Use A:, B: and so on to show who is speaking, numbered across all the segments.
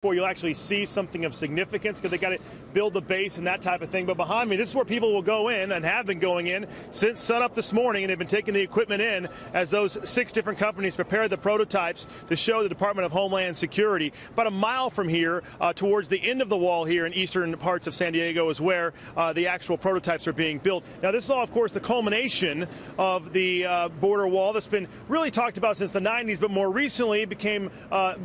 A: before you'll actually see something of significance, because they got to build the base and that type of thing. But behind me, this is where people will go in and have been going in since sunup this morning, and they've been taking the equipment in as those 6 different companies prepare the prototypes to show the Department of Homeland Security. About a mile from here, towards the end of the wall here in eastern parts of San Diego, is where the actual prototypes are being built. Now, this is all, of course, the culmination of the border wall that's been really talked about since the 90s, but more recently became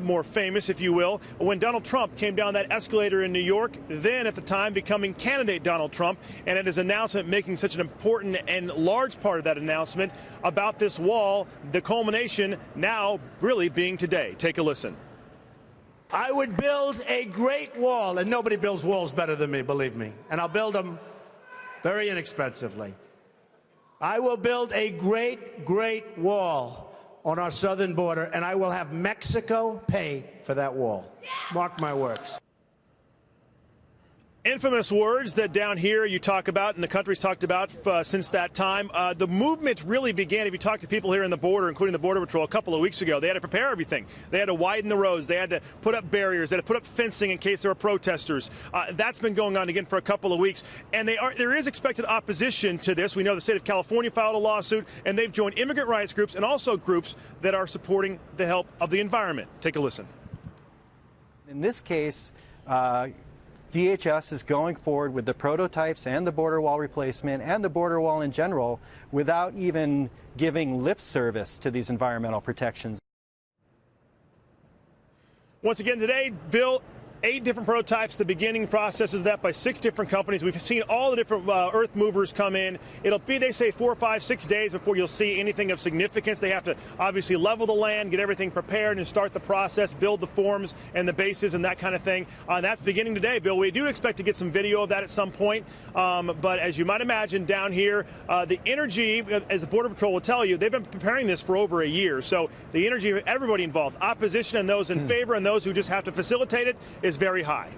A: more famous, if you will, when Donald Trump came down that escalator in New York, then at the time becoming candidate Donald Trump, and at his announcement making such an important and large part of that announcement about this wall, the culmination now really being today. Take a listen.
B: I would build a great wall, and nobody builds walls better than me, believe me, and I'll build them very inexpensively. I will build a great wall on our southern border, and I will have Mexico pay for that wall. Mark my words.
A: Infamous words that down here you talk about and the country's talked about since that time. The movement really began, if you talk to people here in the border, including the Border Patrol, a couple of weeks ago. They had to prepare everything. They had to widen the roads. They had to put up barriers. They had to put up fencing in case there were protesters. That's been going on again for a couple of weeks. And there is expected opposition to this. We know the state of California filed a lawsuit, and they've joined immigrant rights groups and also groups that are supporting the help of the environment. Take a listen.
C: In this case, DHS is going forward with the prototypes and the border wall replacement and the border wall in general without even giving lip service to these environmental protections.
A: Once again today, Bill, 8 different prototypes, the beginning process of that by 6 different companies. We've seen all the different earth movers come in. It'll be, they say, 4, 5, 6 days before you'll see anything of significance. They have to obviously level the land, get everything prepared, and start the process, build the forms and the bases and that kind of thing. That's beginning today, Bill. We do expect to get some video of that at some point. But as you might imagine, down here, the energy, as the Border Patrol will tell you, they've been preparing this for over a year. So the energy of everybody involved, opposition and those in favor and those who just have to facilitate it, is very high.